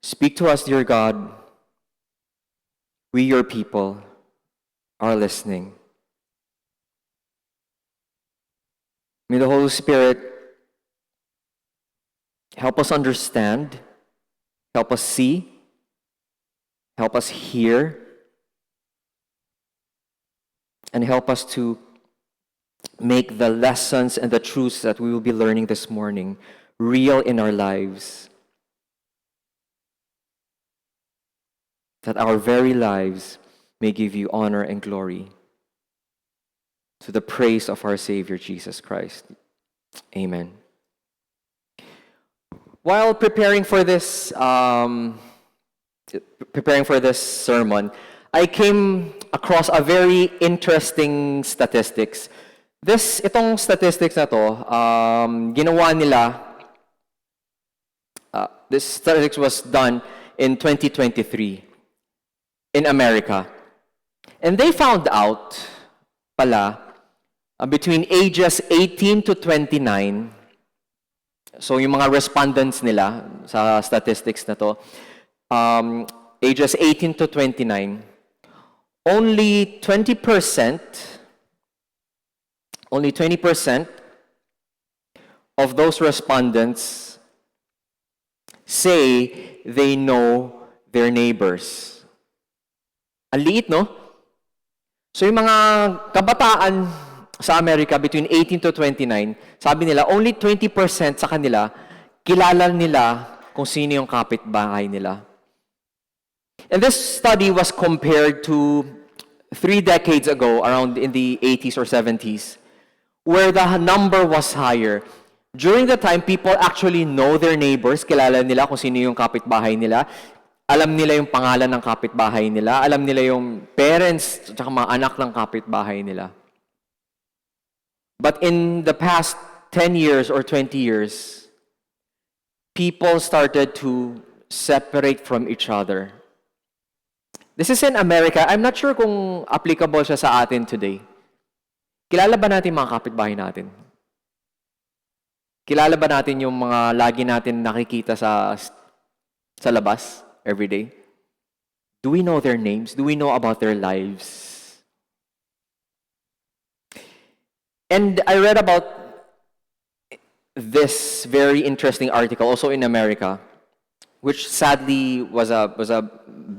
Speak to us, dear God. We, your people, are listening. May the Holy Spirit help us understand, help us see, help us hear, and help us to make the lessons and the truths that we will be learning this morning real in our lives. That our very lives may give you honor and glory, to the praise of our Savior Jesus Christ. Amen. While preparing for this sermon, I came across a very interesting statistics. Itong statistics na to, ginawa nila, this statistics was done in 2023 in America. And they found out pala, between ages 18 to 29, so yung mga respondents nila sa statistics na to, ages 18 to 29, only 20% of those respondents say they know their neighbors. Ang liit, no? So yung mga kabataan sa Amerika between 18 to 29, sabi nila, only 20% sa kanila, kilala nila kung sino yung kapitbahay nila. And this study was compared to 3 decades ago, around in the 80s or 70s, where the number was higher. During the time, people actually know their neighbors, kilala nila kung sino yung kapitbahay nila, alam nila yung pangalan ng kapitbahay nila, alam nila yung parents at mga anak ng kapitbahay nila. But in the past 10 years or 20 years, people started to separate from each other. This is in America. I'm not sure kung applicable siya sa atin today. Kilala ba natin mga kapitbahay natin? Kilala ba natin yung mga lagi natin nakikita sa labas every day? Do we know their names? Do we know about their lives? And I read about this very interesting article also in America, which sadly was a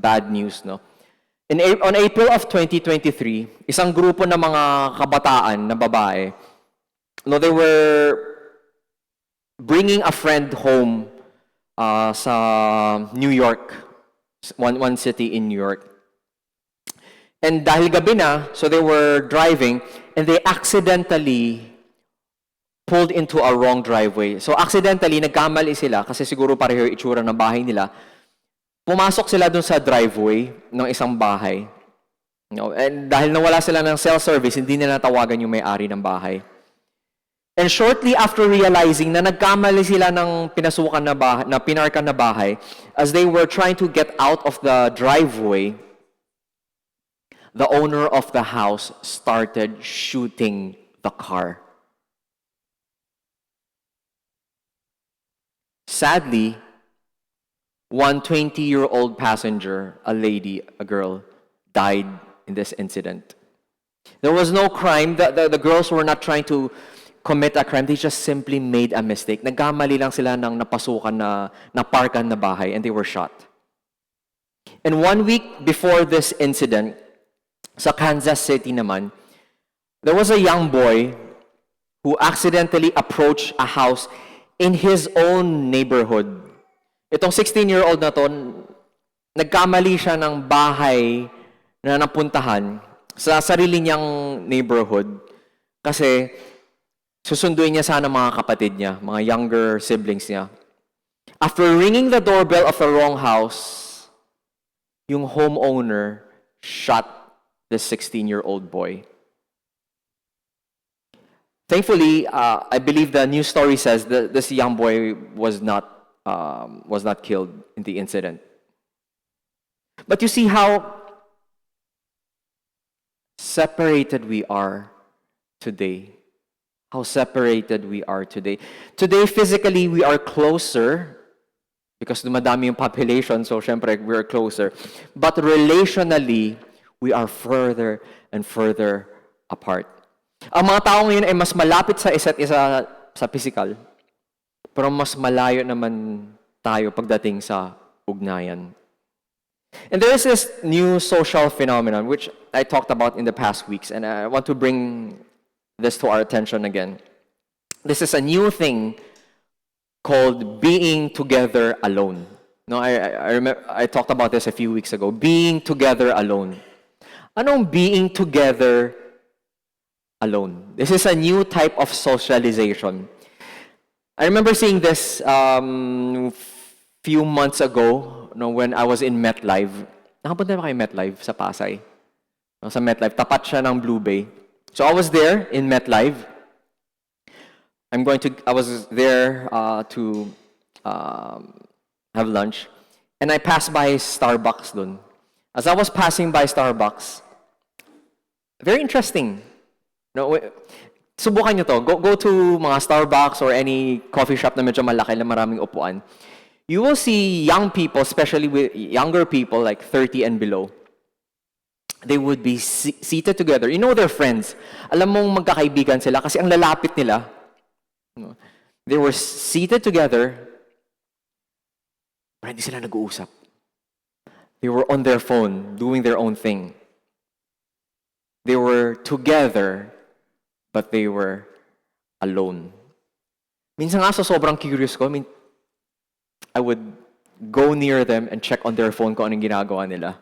bad news, no? On April of 2023, isang grupo ng mga kabataan na babae, no, they were bringing a friend home sa New York, one city in New York. And dahil gabi na, so they were driving, and they accidentally pulled into a wrong driveway. So accidentally, nagkamali sila, kasi siguro pareho yung itsura ng bahay nila. Pumasok sila dun sa driveway ng isang bahay. And dahil nawala sila ng cell service, hindi nila tawagan yung may-ari ng bahay. And shortly after realizing na nagkamali sila ng pinasukan na bahay, na pinarkan na bahay, as they were trying to get out of the driveway, the owner of the house started shooting the car. Sadly, one 20-year-old passenger, a lady, a girl, died in this incident. There was no crime. The girls were not trying to commit a crime. They just simply made a mistake. Nagkamali lang sila ng napasukan na parkan na bahay, and they were shot. And 1 week before this incident, sa Kansas City naman, there was a young boy who accidentally approached a house in his own neighborhood. Itong 16-year-old na to, nagkamali siya ng bahay na napuntahan sa sarili niyang neighborhood kasi susunduin niya sana mga kapatid niya, mga younger siblings niya. After ringing the doorbell of the wrong house, yung homeowner shot this 16-year-old boy. Thankfully, I believe the news story says that this young boy was not killed in the incident. But you see how separated we are today. How separated we are today. Today, physically, we are closer because dumadami yung population, so syempre we're closer. But relationally, we are further and further apart. Ang mga tao ngayon ay mas malapit sa isa't isa sa physical, pero mas malayo naman tayo pagdating sa ugnayan. And there is this new social phenomenon which I talked about in the past weeks, and I want to bring this to our attention again. This is a new thing called being together alone. No, I remember I talked about this a few weeks ago. Being together alone. Anong being together alone? This is a new type of socialization. I remember seeing this few months ago, no, when I was in MetLife. Nakapunta ba kayo MetLife sa Pasay? No, sa MetLife, tapat siya ng Blue Bay. So I was there in MetLife. I was there to have lunch, and I passed by Starbucks dun. As I was passing by Starbucks, very interesting. No, subukan nyo to. Go to mga Starbucks or any coffee shop na medyo malaki na maraming upuan. You will see young people, especially with younger people like 30 and below. They would be seated together. You know they're friends. Alam mong magkakaibigan sila kasi ang lalapit nila. They were seated together, pero hindi sila nag-uusap. They were on their phone, doing their own thing. They were together, but they were alone. Minsan nga, so sobrang curious ko, I would go near them and check on their phone kung anong ginagawa nila.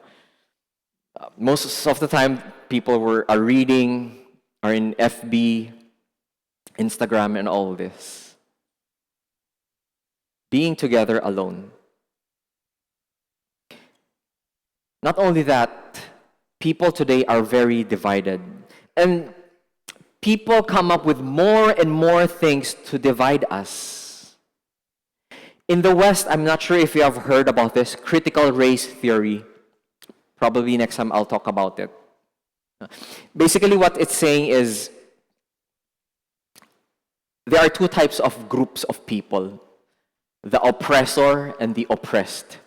Most of the time, people are reading, are in FB, Instagram, and all this. Being together alone. Not only that, people today are very divided. And people come up with more and more things to divide us. In the West, I'm not sure if you have heard about this, critical race theory. Probably next time I'll talk about it. Basically, what it's saying is, there are two types of groups of people, the oppressor and the oppressed,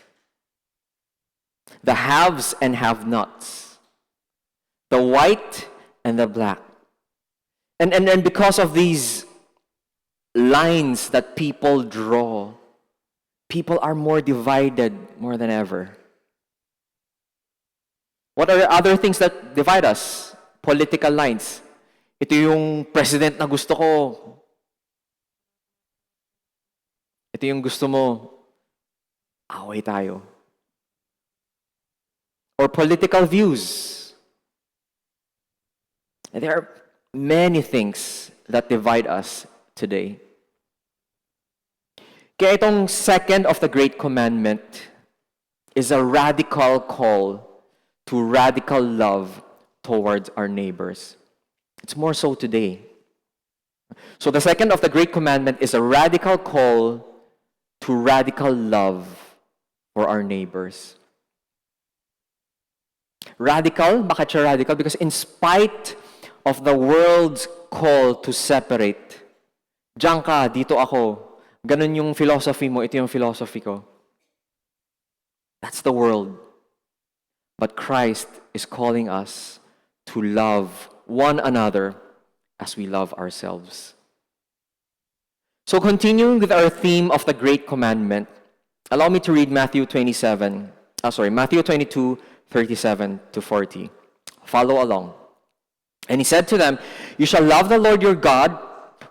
the haves and have-nots, the white and the black. And because of these lines that people draw, people are more divided more than ever. What are the other things that divide us? Political lines. Ito yung president na gusto ko. Ito yung gusto mo, away tayo. Or political views. And there are many things that divide us today. Kaya itong second of the Great Commandment is a radical call to radical love towards our neighbors. It's more so today. So the second of the Great Commandment is a radical call to radical love for our neighbors. Radical? Bakit siya radical? Because in spite of the world's call to separate, diyan ka, dito ako, ganun yung philosophy mo, ito yung philosophy ko. That's the world. But Christ is calling us to love one another as we love ourselves. So continuing with our theme of the Great Commandment, allow me to read Matthew 22, 37 to 40. Follow along. And he said to them, "You shall love the Lord your God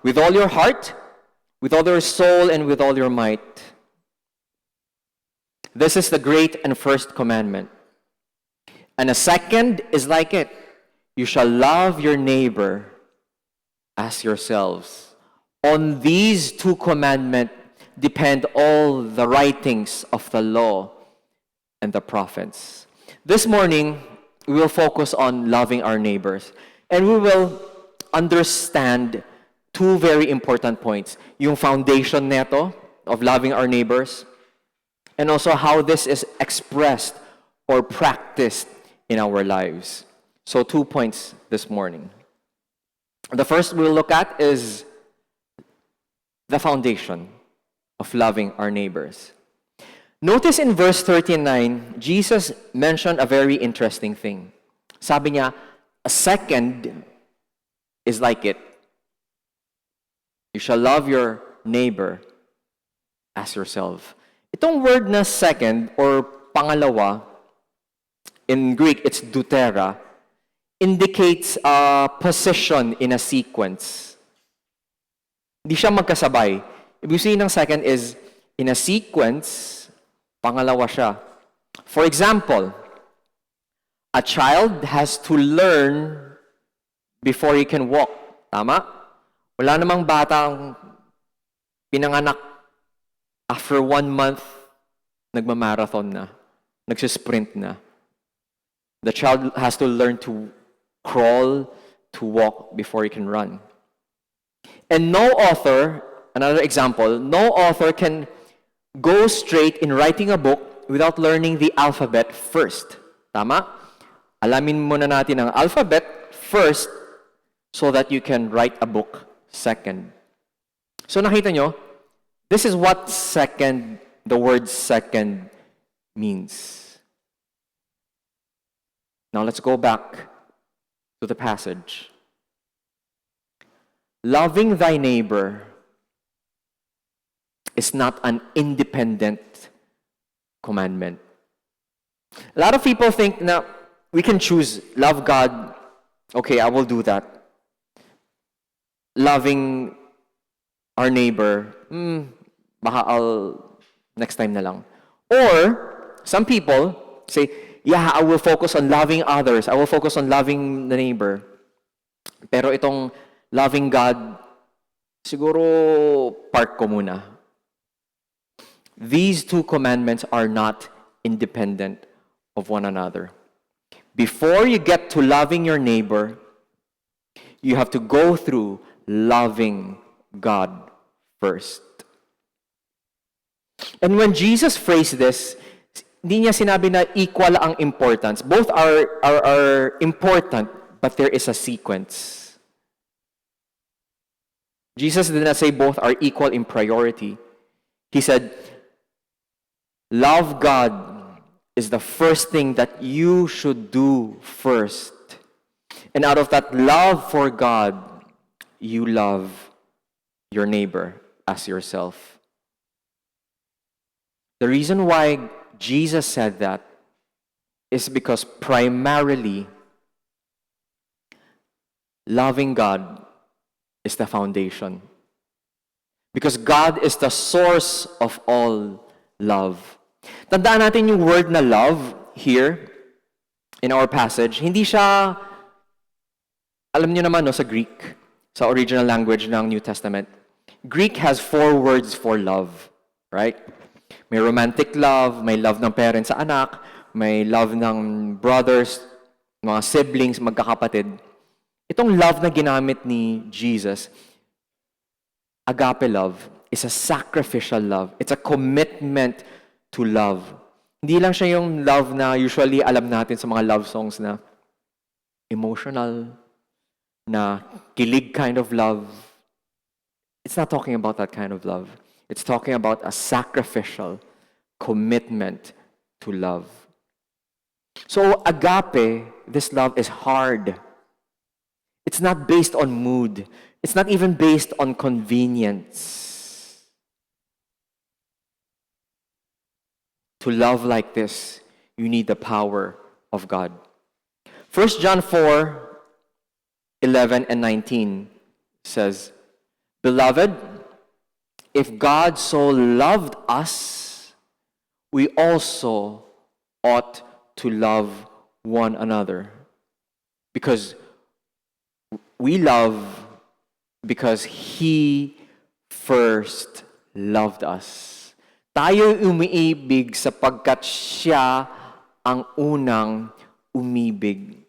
with all your heart, with all your soul, and with all your might. This is the great and first commandment. And a second is like it. You shall love your neighbor as yourselves. On these two commandments depend all the writings of the law and the prophets." This morning, we will focus on loving our neighbors. And we will understand two very important points. Yung foundation neto of loving our neighbors, and also how this is expressed or practiced in our lives. So 2 points this morning. The first we'll look at is the foundation of loving our neighbors. Notice in verse 39, Jesus mentioned a very interesting thing. Sabi niya, a second is like it. You shall love your neighbor as yourself. Itong word na second or pangalawa, in Greek it's deutera, indicates a position in a sequence. Hindi siya magkasabay. Ibig sabihin ng second is, in a sequence, pangalawa siya. For example, a child has to learn before he can walk. Tama? Wala namang batang pinanganak after 1 month, nagmamarathon na, nagsisprint na. The child has to learn to crawl, to walk before he can run. And no author, another example, no author can go straight in writing a book without learning the alphabet first. Tama? Alamin muna natin ang alphabet first so that you can write a book second. So nakita nyo, this is what second, the word second means. Now let's go back to the passage. Loving thy neighbor is not an independent commandment. A lot of people think na we can choose love God. Okay, I will do that. Loving our neighbor, baka I'll next time na lang. Or some people say, yeah, I will focus on loving others. I will focus on loving the neighbor. Pero itong loving God, siguro park ko muna. These two commandments are not independent of one another. Before you get to loving your neighbor, you have to go through loving God first. And when Jesus phrased this, hindi niya sinabi na equal ang importance. Both are important, but there is a sequence. Jesus did not say both are equal in priority. He said, love God is the first thing that you should do first. And out of that love for God, you love your neighbor as yourself. The reason why Jesus said that is because primarily, loving God is the foundation. Because God is the source of all love. Tandaan natin yung word na love here in our passage. Hindi siya, alam niyo naman no, sa Greek, sa original language ng New Testament. Greek has 4 words for love, right? May romantic love, may love ng parents sa anak, may love ng brothers, mga siblings, magkakapatid. Itong love na ginamit ni Jesus, agape love, is a sacrificial love. It's a commitment to love. Hindi lang siya yung love na usually alam natin sa mga love songs na emotional, na kilig kind of love. It's not talking about that kind of love. It's talking about a sacrificial commitment to love. So agape, this love is hard. It's not based on mood. It's not even based on convenience. To love like this, you need the power of God. 1 John 4:11 and 19 says, Beloved, if God so loved us, we also ought to love one another. Because we love because He first loved us. Tayo umiibig sapagkat Siya ang unang umibig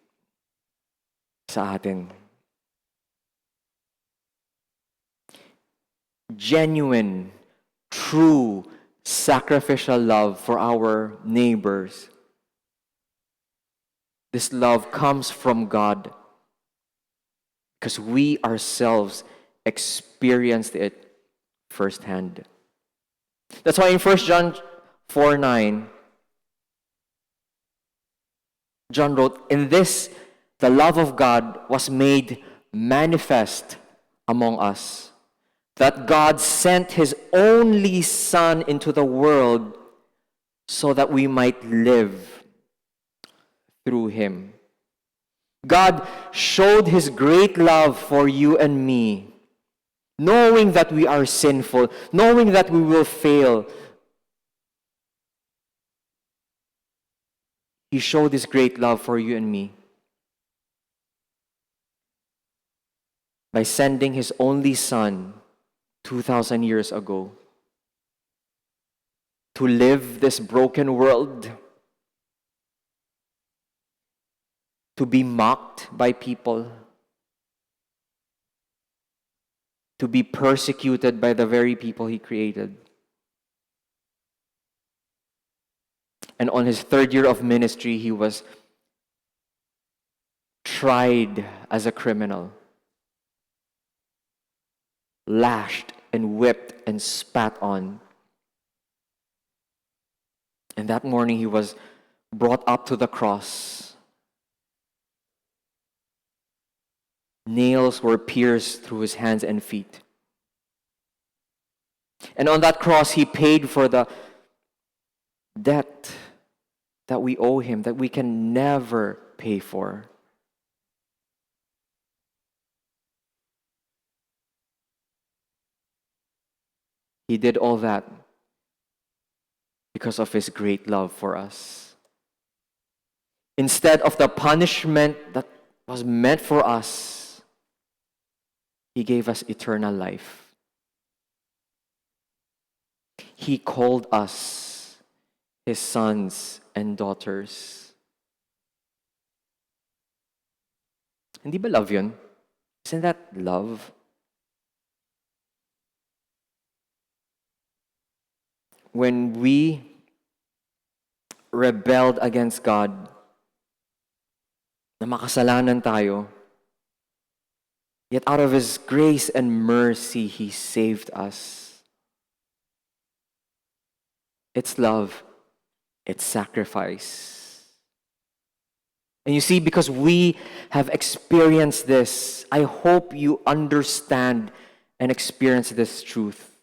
sa atin. Genuine, true, sacrificial love for our neighbors. This love comes from God because we ourselves experienced it firsthand. That's why in 1 John 4:9, John wrote, "In this, the love of God was made manifest among us, that God sent His only Son into the world so that we might live through Him." God showed His great love for you and me, knowing that we are sinful, knowing that we will fail. He showed His great love for you and me by sending His only Son 2,000 years ago to live this broken world, to be mocked by people, to be persecuted by the very people He created. And on His third year of ministry, He was tried as a criminal, lashed and whipped and spat on. And that morning, He was brought up to the cross. Nails were pierced through His hands and feet. And on that cross, He paid for the debt that we owe Him, that we can never pay for. He did all that because of His great love for us. Instead of the punishment that was meant for us, He gave us eternal life. He called us His sons and daughters. Hindi ba love yun? Isn't that love? When we rebelled against God, na makasalanan tayo, yet out of His grace and mercy, He saved us. It's love. It's sacrifice. And you see, because we have experienced this, I hope you understand and experience this truth.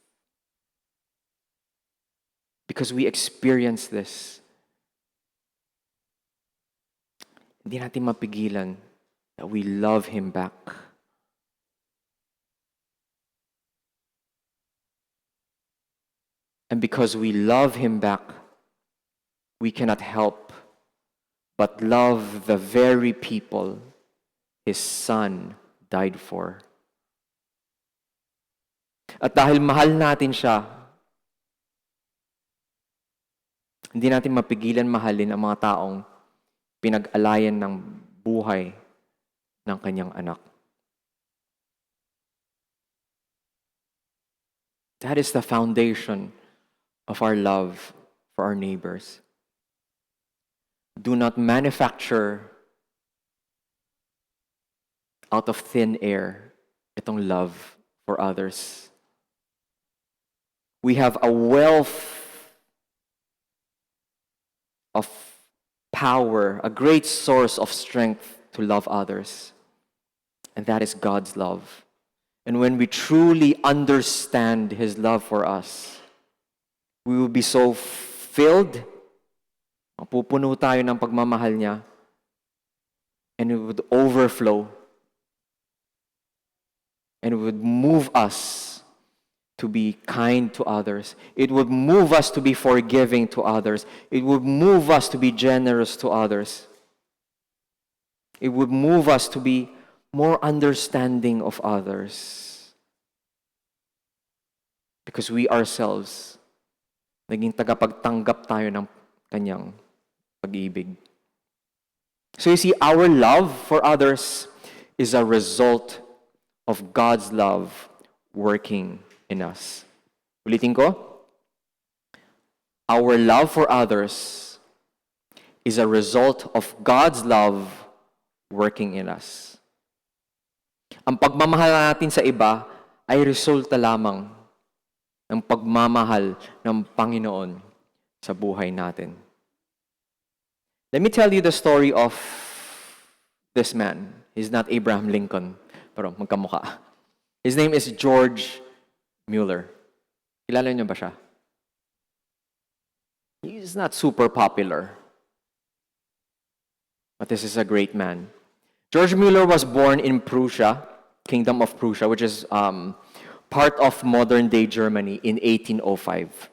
Because we experience this, hindi natin mapigilan that we love Him back. And because we love Him back, we cannot help but love the very people His Son died for. At dahil mahal natin siya, hindi natin mapigilan mahalin ang mga taong pinag-alayan ng buhay ng kanyang anak. That is the foundation of our love for our neighbors. Do not manufacture out of thin air itong love for others. We have a wealth of power, a great source of strength to love others. And that is God's love. And when we truly understand His love for us, we will be so filled, mapupuno tayo ng pagmamahal niya, and it would overflow, and it would move us to be kind to others. It would move us to be forgiving to others. It would move us to be generous to others. It would move us to be more understanding of others. Because we ourselves, naging tagapagtanggap tayo ng kanyang pag-ibig. So you see, our love for others is a result of God's love working in us. Ulitin ko. Our love for others is a result of God's love working in us. Ang pagmamahal natin sa iba ay resulta lamang ng pagmamahal ng Panginoon sa buhay natin. Let me tell you the story of this man. He's not Abraham Lincoln, pero magkamukha. His name is George Mueller. Kilala niyo ba siya? He's not super popular. But this is a great man. George Mueller was born in Prussia, Kingdom of Prussia, which is part of modern-day Germany in 1805.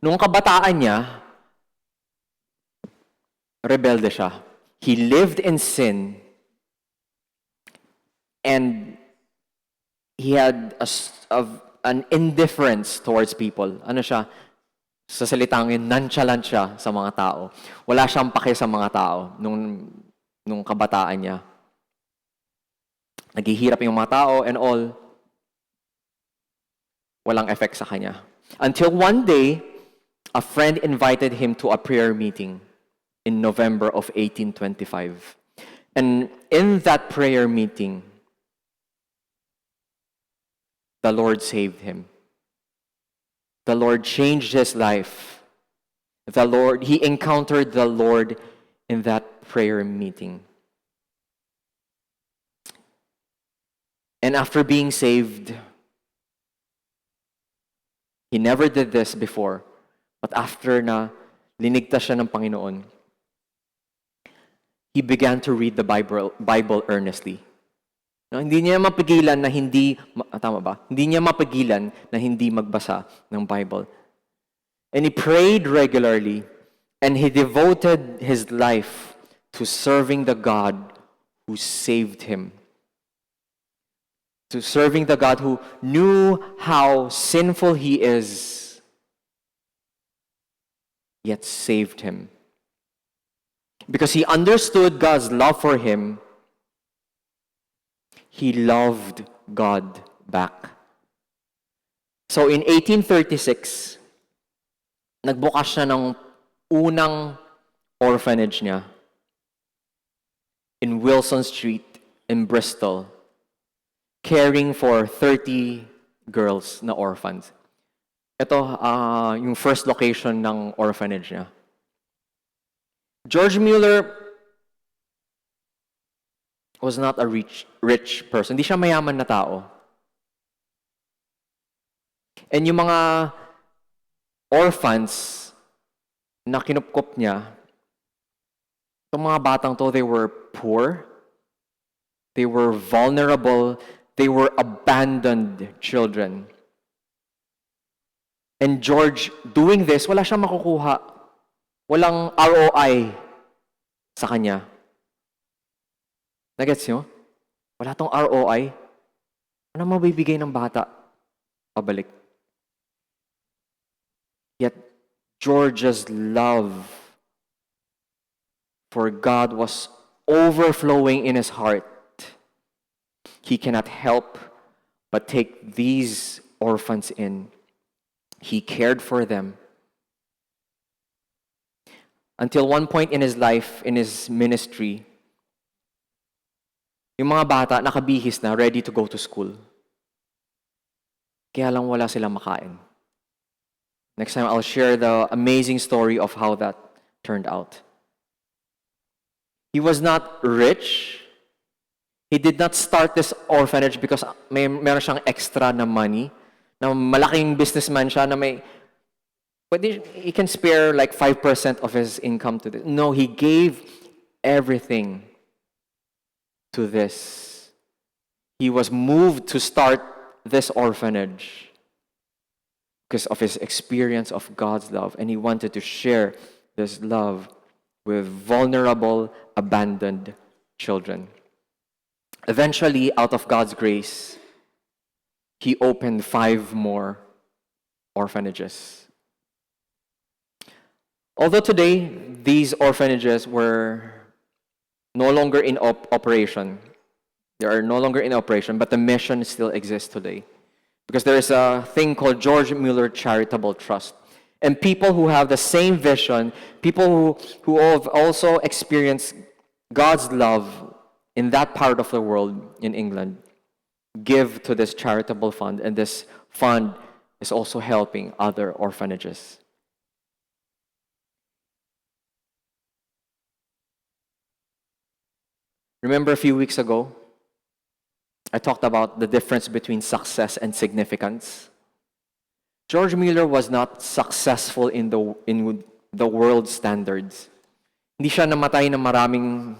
Nung kabataan niya, rebelde siya. He lived in sin and he had an indifference towards people. Ano siya? Sa salitang yun, nonchalant siya sa mga tao. Wala siyang pake sa mga tao nung kabataan niya. Naghihirap yung mga tao and all. Walang effect sa kanya. Until one day, a friend invited him to a prayer meeting in November of 1825. And in that prayer meeting, the Lord saved him. The Lord changed his life. He encountered the Lord in that prayer meeting. And after being saved, he never did this before. But after na linigtas siya ng Panginoon, he began to read the Bible earnestly. No, hindi niya mapigilan na Hindi niya mapigilan na hindi magbasa ng Bible. And he prayed regularly and he devoted his life to serving the God who saved him. To serving the God who knew how sinful he is, yet saved him. Because he understood God's love for him, he loved God back. So in 1836, nagbukas siya ng unang orphanage niya in Wilson Street in Bristol, caring for 30 girls na orphans. Ito yung first location ng orphanage niya. George Mueller was not a rich person. Hindi siya mayaman na tao. And yung mga orphans na kinupkop niya, itong mga batang to, they were poor, they were vulnerable, they were abandoned children. And George, doing this, wala siyang makukuha. Walang ROI sa kanya. Nagets nyo? Wala tong ROI. Ano mabibigay ng bata? Pabalik. Yet, George's love for God was overflowing in his heart. He cannot help but take these orphans in. He cared for them. Until one point in his life, in his ministry, yung mga bata nakabihis na, ready to go to school. Kaya lang wala silang makain. Next time, I'll share the amazing story of how that turned out. He was not rich. He did not start this orphanage because meron siyang extra na money, na malaking businessman siya, na he can spare like 5% of his income to this. No, he gave everything to this. He was moved to start this orphanage because of his experience of God's love, and he wanted to share this love with vulnerable, abandoned children. Eventually, out of God's grace, he opened 5 more orphanages. Although today, these orphanages were no longer in operation. They are no longer in operation, but the mission still exists today. Because there is a thing called George Mueller Charitable Trust. And people who have the same vision, people who have also experienced God's love in that part of the world in England, give to this charitable fund. And this fund is also helping other orphanages. Remember a few weeks ago, I talked about the difference between success and significance. George Mueller was not successful in the world standards. Hindi siya namatay ng maraming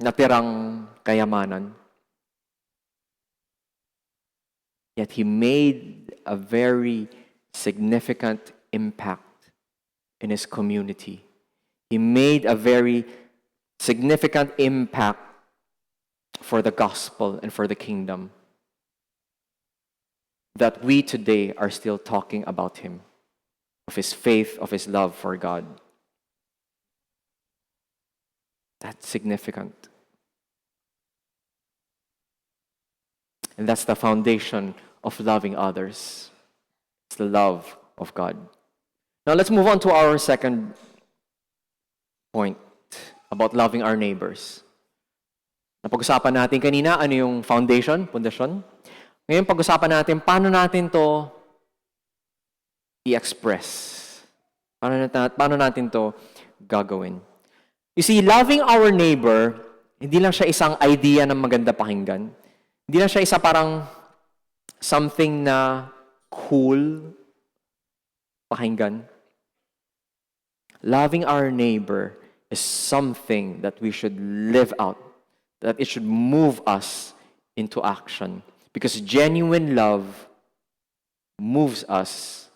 natirang kayamanan. Yet he made a very significant impact in his community. He made a very significant impact for the gospel and for the kingdom, that we today are still talking about him, of his faith, of his love for God. That's significant. And that's the foundation of loving others. It's the love of God. Now let's move on to our second point about loving our neighbors. Napag-usapan natin kanina ano yung pundasyon. Ngayon pag-usapan natin paano natin to i-express. Paano natin to gagawin. You see, loving our neighbor, hindi lang siya isang idea na maganda pakinggan. Hindi lang siya isa parang something na cool pakinggan. Loving our neighbor is something that we should live out, that it should move us into action. Because genuine love moves us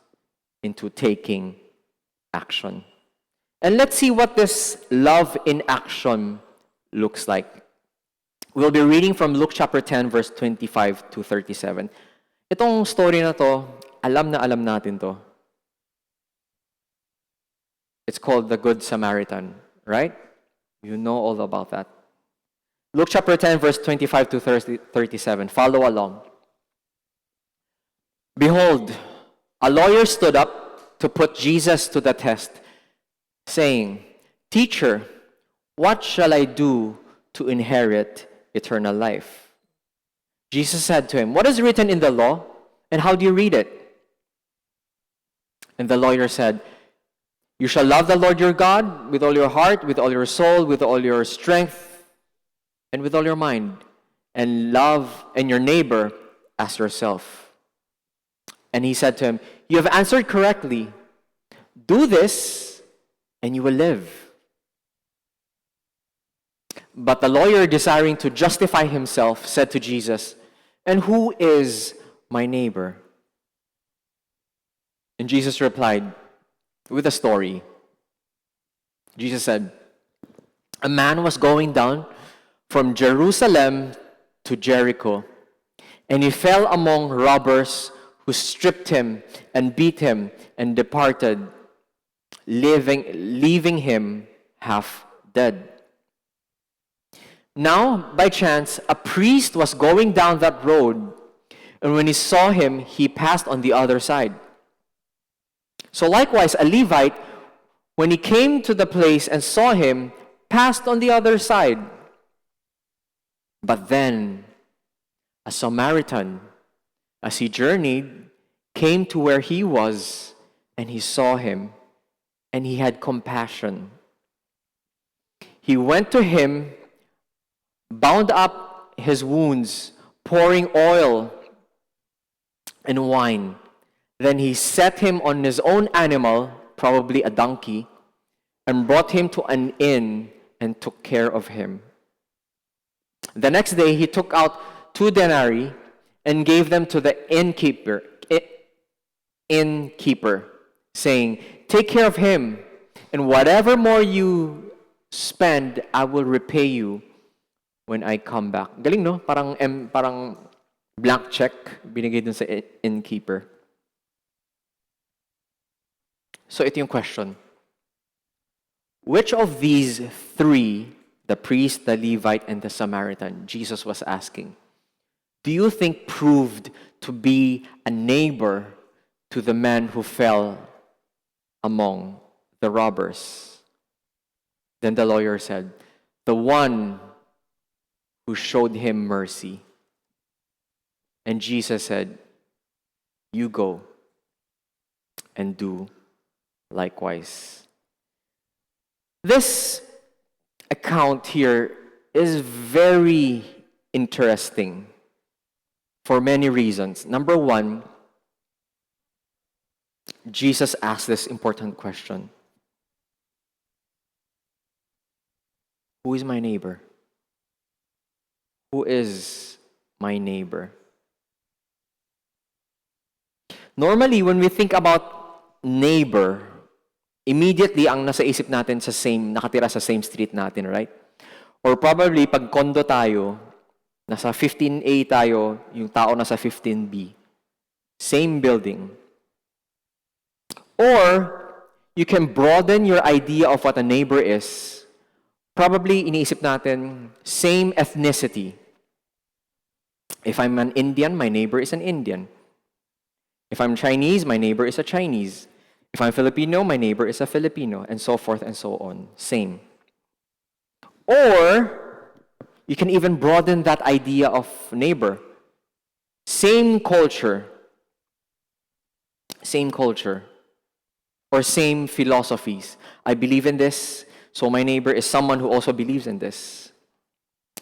into taking action. And let's see what this love in action looks like. We'll be reading from Luke chapter 10, verse 25 to 37. Itong story na to, alam na alam natin to. It's called the Good Samaritan, right? You know all about that. Luke chapter 10, verse 25 to 37. Follow along. Behold, a lawyer stood up to put Jesus to the test, saying, "Teacher, what shall I do to inherit eternal life?" Jesus said to him, "What is written in the law, and how do you read it?" And the lawyer said, "You shall love the Lord your God with all your heart, with all your soul, with all your strength, and with all your mind, and love your neighbor as yourself." And he said to him, "You have answered correctly. Do this, and you will live." But the lawyer, desiring to justify himself, said to Jesus, "And who is my neighbor?" And Jesus replied with a story. Jesus said, "A man was going down from Jerusalem to Jericho, and he fell among robbers who stripped him and beat him and departed, leaving him half dead. Now, by chance, a priest was going down that road, and when he saw him, he passed on the other side. So likewise, a Levite, when he came to the place and saw him, passed on the other side. But then, a Samaritan, as he journeyed, came to where he was, and he saw him, and he had compassion. He went to him, bound up his wounds, pouring oil and wine. Then he set him on his own animal, probably a donkey, and brought him to an inn and took care of him. The next day he took out 2 denarii and gave them to the innkeeper, saying, "Take care of him, and whatever more you spend, I will repay you when I come back." Galing, no? Parang blank check binigay dun sa innkeeper. So ito yung question. Which of these 3, the priest, the Levite, and the Samaritan, Jesus was asking, do you think proved to be a neighbor to the man who fell among the robbers? Then the lawyer said, "The one who showed him mercy." And Jesus said, "You go and do likewise." This account here is very interesting for many reasons. Number one, Jesus asked this important question. Who is my neighbor? Who is my neighbor? Normally, when we think about neighbor, immediately ang nasa isip natin nakatira sa same street natin, right? Or probably, pag condo tayo, nasa 15A tayo, yung tao nasa 15B. Same building. Or, you can broaden your idea of what a neighbor is. Probably, iniisip natin, same ethnicity. If I'm an Indian, my neighbor is an Indian. If I'm Chinese, my neighbor is a Chinese. If I'm Filipino, my neighbor is a Filipino, and so forth and so on. Same. Or, you can even broaden that idea of neighbor. Same culture. Same culture. Or same philosophies. I believe in this, so my neighbor is someone who also believes in this.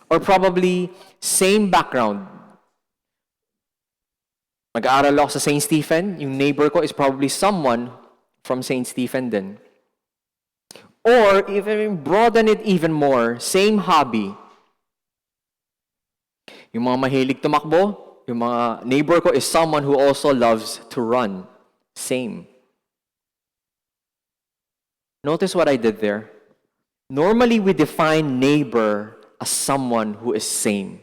Or probably, same background. Mag-aaral ako sa St. Stephen, yung neighbor ko is probably someone from St. Stephen din. Or, even broaden it even more, same hobby. Yung mga mahilig tumakbo, yung mga neighbor ko is someone who also loves to run. Same. Notice what I did there. Normally, we define neighbor as someone who is same.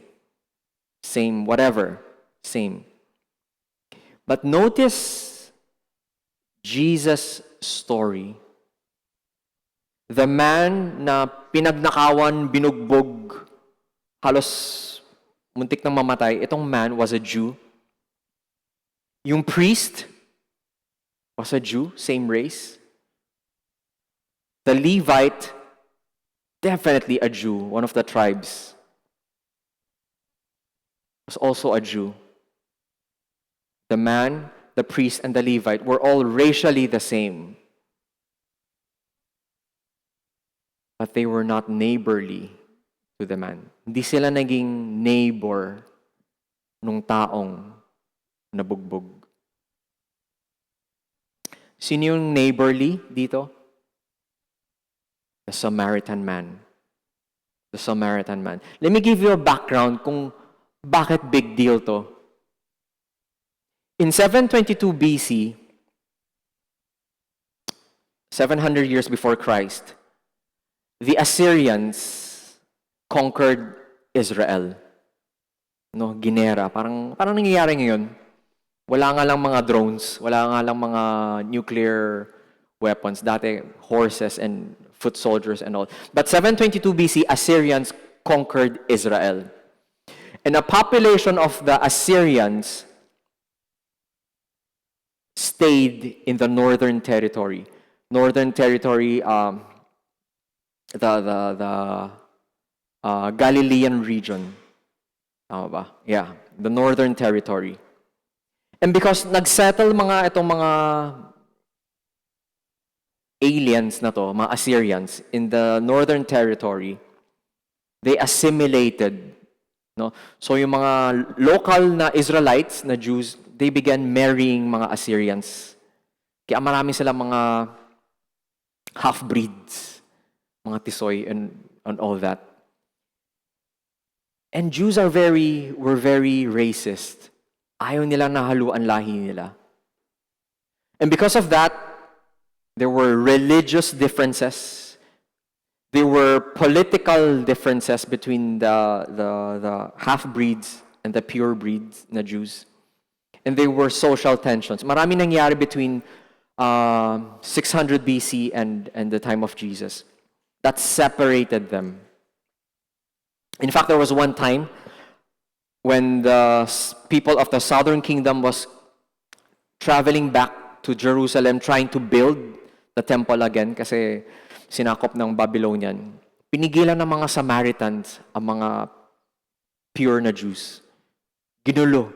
Same, whatever. Same. But notice Jesus' story. The man na pinagnakawan, binugbog, halos muntik nang mamatay, itong man was a Jew. Yung priest was a Jew, same race. The Levite, definitely a Jew, one of the tribes, was also a Jew. The man, the priest, and the Levite were all racially the same. But they were not neighborly to the man. Hindi sila naging neighbor nung taong nabugbog. Sino yung neighborly dito? The Samaritan man. The Samaritan man. Let me give you a background kung bakit big deal to. In 722 BC, 700 years before Christ, the Assyrians conquered Israel. No, ginera. Parang nangyayari ngayon. Wala nga lang mga drones, wala nga lang mga nuclear weapons. Dati, horses and foot soldiers and all. But 722 BC, Assyrians conquered Israel. And a population of the Assyrians stayed in the northern territory. Northern territory, the Galilean region. Tama ba? Yeah, the northern territory. And because nagsettle itong mga aliens na to, mga Assyrians, in the northern territory, they assimilated. No? So yung mga local na Israelites, na Jews, they began marrying mga Assyrians. Kaya marami silang mga half-breeds, mga tisoy and all that. And Jews were very racist. Ayaw nila nahaluan lahi nila. And because of that, there were religious differences. There were political differences between the half-breeds and the pure breeds na Jews. And there were social tensions. Marami nangyari between 600 BC and the time of Jesus that separated them. In fact, there was one time when the people of the southern kingdom was traveling back to Jerusalem trying to build the temple again kasi sinakop ng Babylonian. Pinigilan ng mga Samaritans ang mga pure na Jews. Ginulo.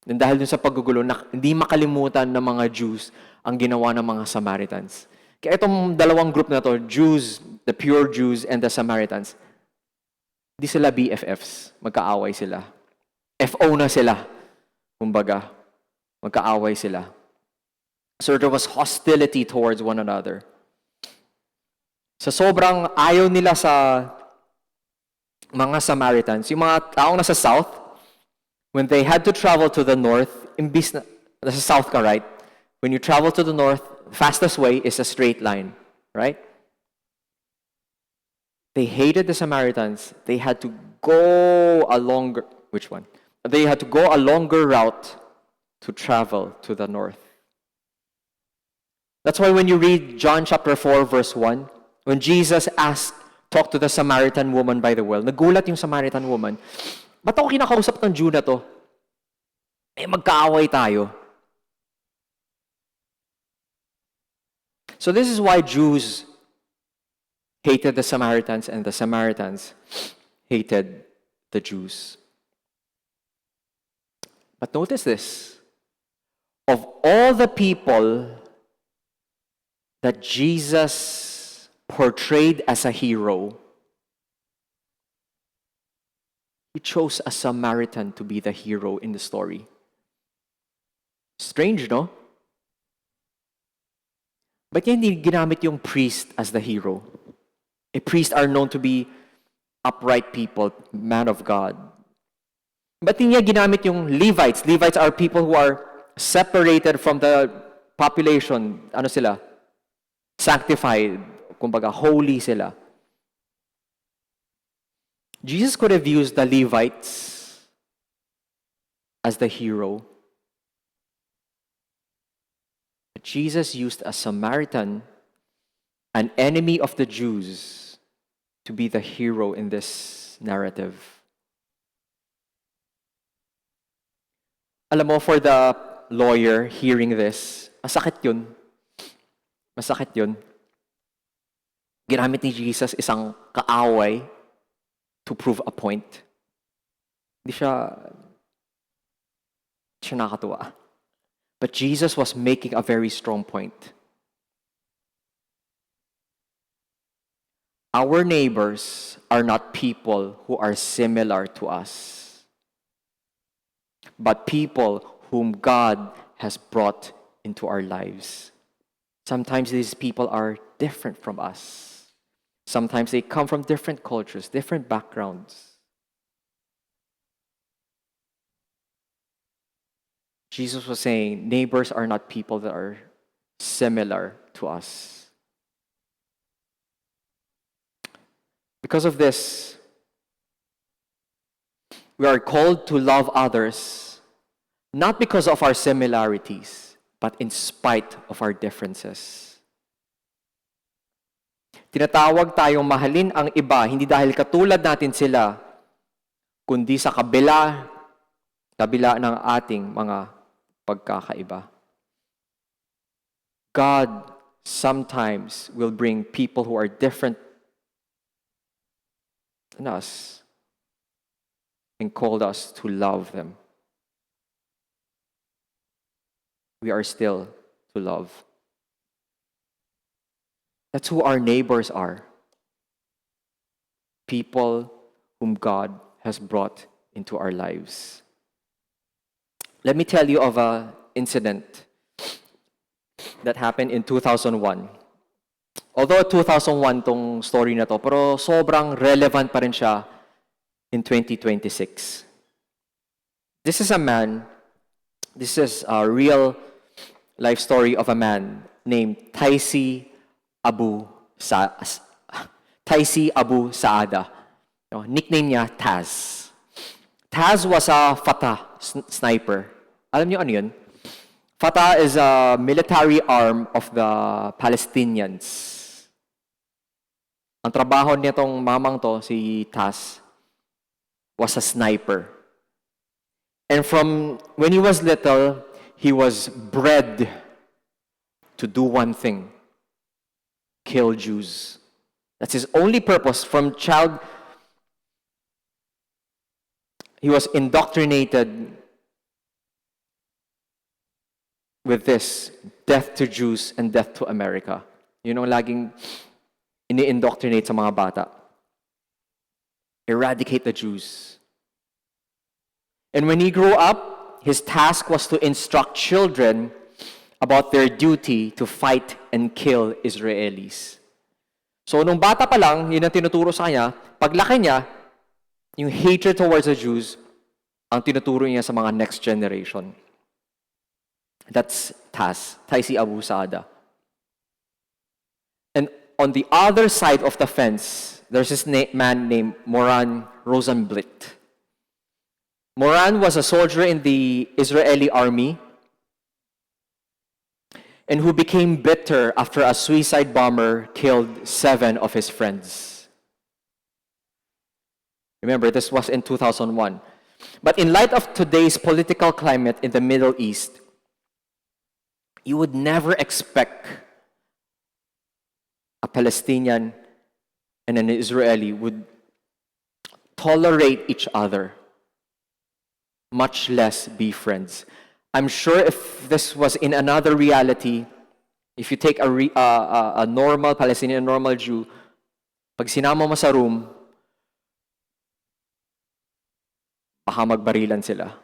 And dahil dun sa paggugulo, hindi makalimutan ng mga Jews ang ginawa ng mga Samaritans. Kaya itong dalawang group na to, Jews, the pure Jews and the Samaritans, Hindi sila BFFs. Magkaaway sila. FO na sila. Kumbaga, magkaaway sila. So there was hostility towards one another. Sa sobrang ayaw nila sa mga Samaritans, yung mga taong nasa south, when they had to travel to the north, imbis na, nasa south ka, right? When you travel to the north, fastest way is a straight line, right? They hated the Samaritans. They had to go a longer, which one? They had to go a longer route to travel to the north. That's why when you read John chapter 4, verse 1, when Jesus talked to the Samaritan woman by the well, nagulat yung Samaritan woman, ba't ako kinakausap ng Jew na to? Magkaaway tayo. So this is why Jews hated the Samaritans and the Samaritans hated the Jews. But notice this. Of all the people that Jesus portrayed as a hero, he chose a Samaritan to be the hero in the story. Strange, no? Ba't niya hindi ginamit yung priest as the hero? Priests are known to be upright people, man of God. Ba't hindi niya ginamit yung Levites? Levites are people who are separated from the population. Ano sila? Sanctified. Kumbaga, holy sila. Jesus could have used the Levites as the hero. But Jesus used a Samaritan, an enemy of the Jews, to be the hero in this narrative. Alam mo, for the lawyer hearing this, masakit yun. Masakit yun. Ginamit ni Jesus isang kaaway to prove a point. Hindi siya nakakatuwa. But Jesus was making a very strong point. Our neighbors are not people who are similar to us, but people whom God has brought into our lives. Sometimes these people are different from us. Sometimes they come from different cultures, different backgrounds. Jesus was saying, neighbors are not people that are similar to us. Because of this, we are called to love others, not because of our similarities, but in spite of our differences. Tinatawag tayong mahalin ang iba, hindi dahil katulad natin sila, kundi sa kabila ng ating mga pagkakaiba. God sometimes will bring people who are different than us and called us to love them. We are still to love. That's who our neighbors are. People whom God has brought into our lives. Let me tell you of an incident that happened in 2001. Although 2001 tong story na to, pero sobrang relevant pa rin siya in 2026. This is a real life story of a man named Taisi Abu Saada. Nickname niya Taz. Taz was a Fatah sniper. Alam niyo ano yun? Fatah is a military arm of the Palestinians. Ang trabaho nitong mamang to, si Taz, was a sniper. And from when he was little, he was bred to do one thing: kill Jews. That's his only purpose. From child, he was indoctrinated with this: death to Jews and death to America. Yun ang laging ini-indoctrinate sa mga bata. eradicate the Jews. And when he grew up, his task was to instruct children about their duty to fight and kill Israelis. So nung bata pa lang, yun ang tinuturo sa kanya, paglaki niya, yung hatred towards the Jews, ang tinuturo niya sa mga next generation. That's Tas, Taisi Abu Saada. And on the other side of the fence, there's this man named Moran Rosenblit. Moran was a soldier in the Israeli army and who became bitter after a suicide bomber killed 7 of his friends. Remember, this was in 2001. But in light of today's political climate in the Middle East, you would never expect a Palestinian and an Israeli would tolerate each other, much less be friends. I'm sure if this was in another reality, if you take a normal Palestinian, a normal Jew, pag sinama mo sa room, baka magbarilan sila.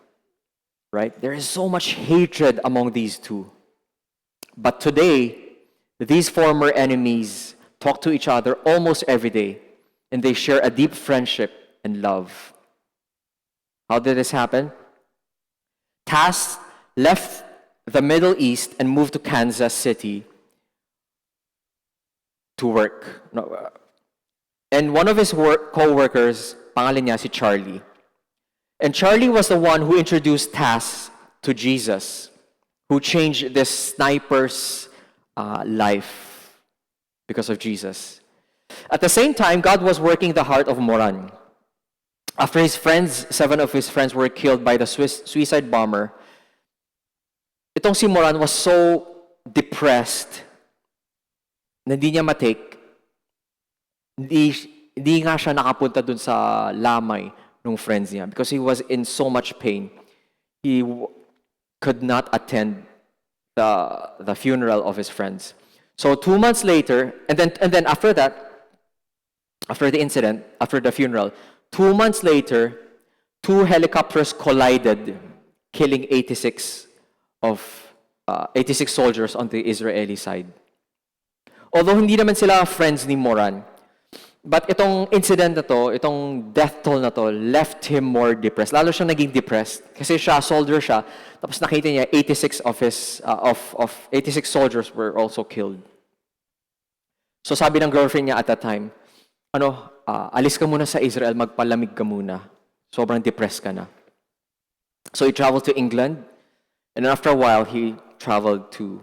Right? There is so much hatred among these two. But today, these former enemies talk to each other almost every day, and they share a deep friendship and love. How did this happen? Tas left the Middle East and moved to Kansas City to work. And one of his co-workers, pangalan niya si Charlie. And Charlie was the one who introduced Tas to Jesus, who changed this sniper's life because of Jesus. At the same time, God was working the heart of Moran. After his friends, 7 of his friends were killed by the suicide bomber, itong si Moran was so depressed na hindi niya matake. Hindi nga siya nakapunta dun sa lamay ng friends niya because he was in so much pain. He could not attend the funeral of his friends. So 2 months later, and then after that, after the incident, after the funeral, 2 months later, 2 helicopters collided, killing 86 soldiers on the Israeli side. Although hindi naman sila friends ni Moran, but itong incident na to, itong death toll na to, left him more depressed. Lalo siya naging depressed kasi soldier siya. Tapos nakita niya 86 of 86 soldiers were also killed. So sabi ng girlfriend niya at that time, alis ka muna sa Israel, magpalamig ka muna. Sobrang depressed ka na. So he traveled to England, and then after a while, he traveled to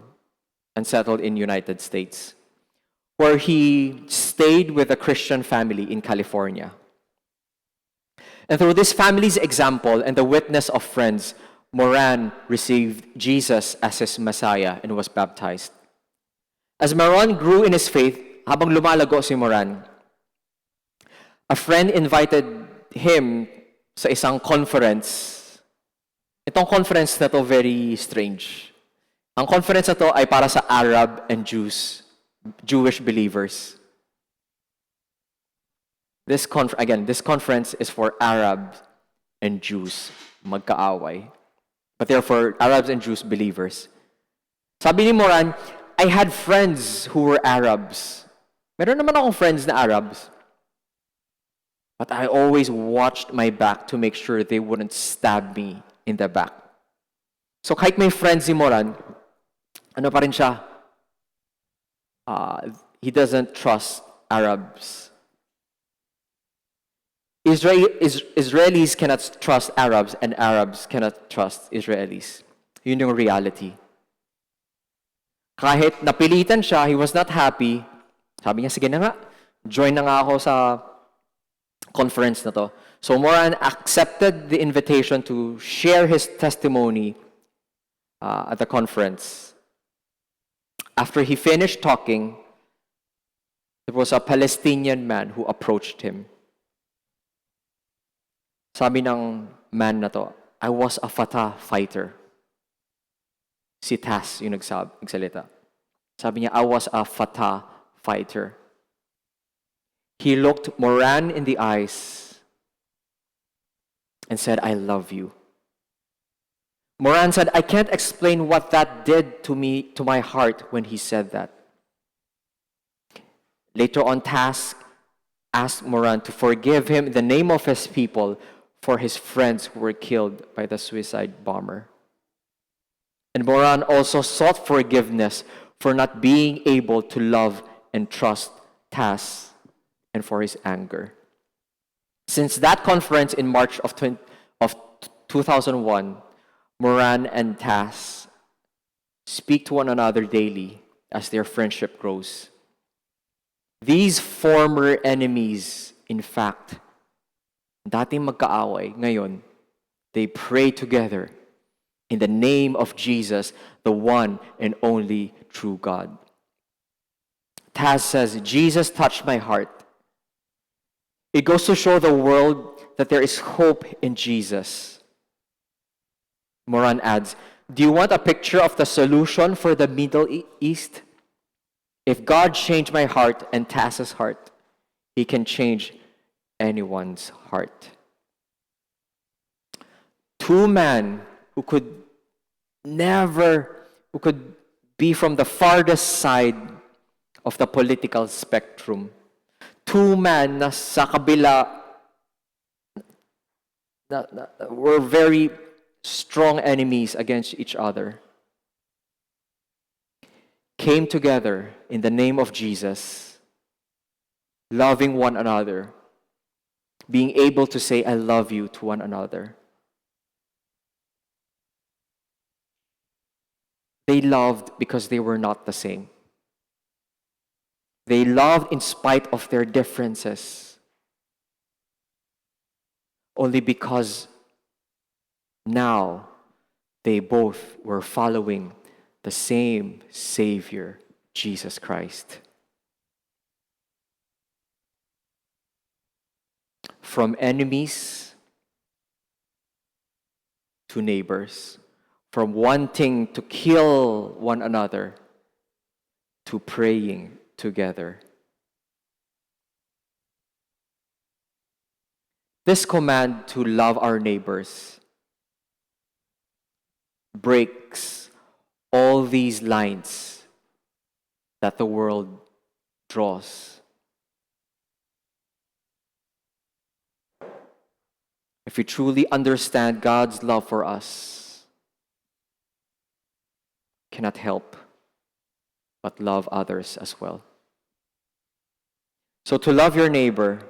and settled in United States, where he stayed with a Christian family in California. And through this family's example and the witness of friends, Moran received Jesus as his Messiah and was baptized. As Moran grew in his faith, habang lumalago si Moran, a friend invited him sa isang conference. Itong conference na to very strange. Ang conference na to ay para sa Arab and Jewish believers. This conference is for Arabs and Jews, magkaaway. But they're for Arabs and Jews believers. Sabi ni Moran, I had friends who were Arabs. Meron naman akong friends na Arabs. But I always watched my back to make sure they wouldn't stab me in the back. So kahit may friends si Moran, ano pa rin siya? He doesn't trust Arabs. Israelis cannot trust Arabs, and Arabs cannot trust Israelis. Yun yung reality. Kahit napilitan siya, he was not happy. Sabi niya, sige na nga, join na nga ako sa conference na to. So Moran accepted the invitation to share his testimony at the conference. After he finished talking, there was a Palestinian man who approached him. Sabi ng man na to, I was a Fatah fighter. Si Tas yung nagsalita. Sabi niya, I was a Fatah fighter. He looked Moran in the eyes and said, I love you. Moran said, I can't explain what that did to me, to my heart when he said that. Later on, Task asked Moran to forgive him in the name of his people for his friends who were killed by the suicide bomber. And Moran also sought forgiveness for not being able to love and trust Task and for his anger. Since that conference in March of 2001, Moran and Task speak to one another daily as their friendship grows. These former enemies, in fact, dating magkaaway, ngayon, they pray together in the name of Jesus, the one and only true God. Taz says, Jesus touched my heart. It goes to show the world that there is hope in Jesus. Moran adds, do you want a picture of the solution for the Middle East? If God changed my heart and Taz's heart, He can change anyone's heart. Two men who could be from the farthest side of the political spectrum. Two men na sa kabila were very strong enemies against each other, came together in the name of Jesus, loving one another, being able to say, I love you to one another. They loved because they were not the same. They loved in spite of their differences, only because now they both were following the same Savior, Jesus Christ. From enemies to neighbors, from wanting to kill one another to praying together. This command to love our neighbors breaks all these lines that the world draws. If we truly understand God's love for us, cannot help but love others as well. So to love your neighbor,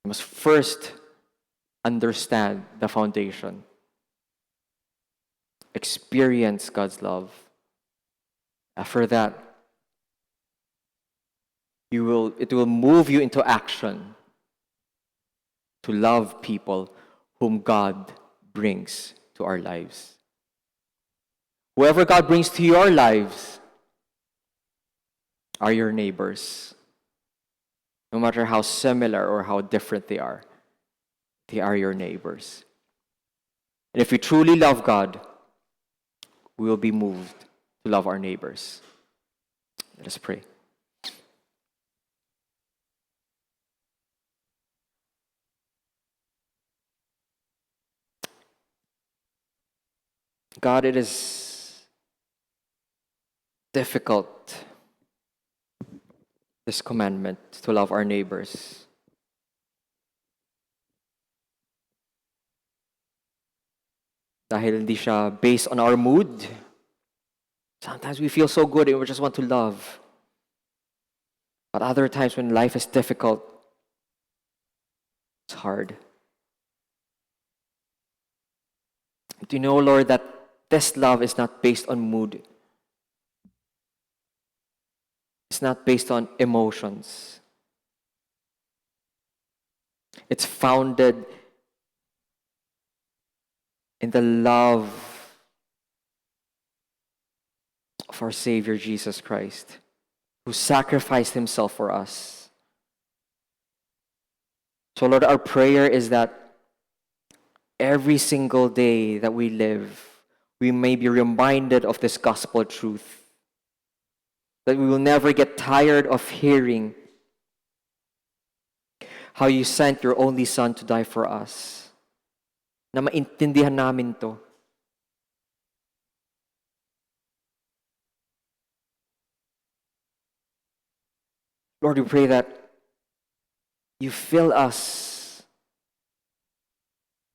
you must first understand the foundation. Experience God's love. After that, it will move you into action to love people whom God brings to our lives. Whoever God brings to your lives are your neighbors. No matter how similar or how different they are your neighbors. And if we truly love God, we will be moved to love our neighbors. Let us pray. God, it is difficult, this commandment to love our neighbors. Dahil hindi siya based on our mood. Sometimes we feel so good and we just want to love. But other times when life is difficult, it's hard. Do you know, Lord, that this love is not based on mood. It's not based on emotions. It's founded in the love of our Savior Jesus Christ, who sacrificed Himself for us. So Lord, our prayer is that every single day that we live, we may be reminded of this gospel truth, that we will never get tired of hearing how you sent your only Son to die for us. na maintindihan namin to. Lord, we pray that you fill us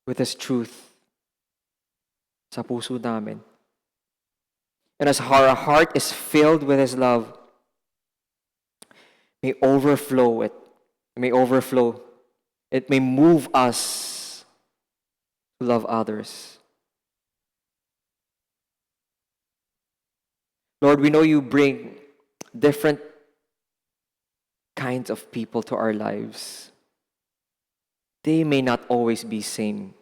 with this truth sa puso namin. And as our heart is filled with His love, may overflow it. May overflow. It may move us to love others. Lord, we know you bring different kinds of people to our lives. They may not always be same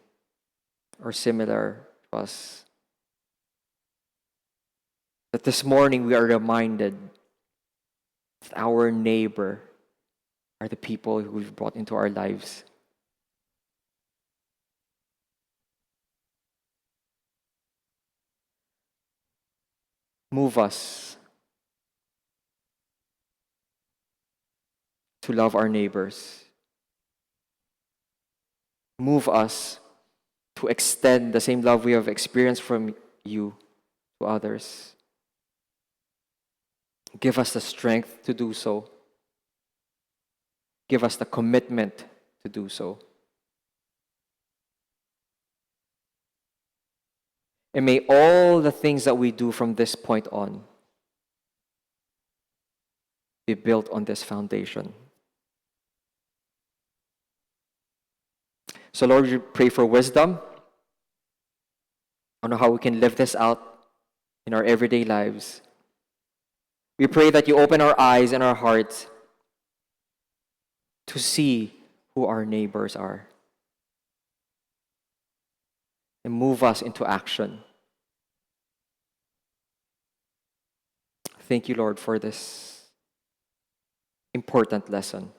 or similar to us. But this morning we are reminded that our neighbor are the people who we've brought into our lives. Move us to love our neighbors. Move us to extend the same love we have experienced from you to others. Give us the strength to do so. Give us the commitment to do so. And may all the things that we do from this point on be built on this foundation. So Lord, we pray for wisdom on how we can live this out in our everyday lives. We pray that you open our eyes and our hearts to see who our neighbors are and move us into action. Thank you, Lord, for this important lesson.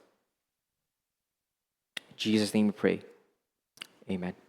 In Jesus' name we pray. Amen.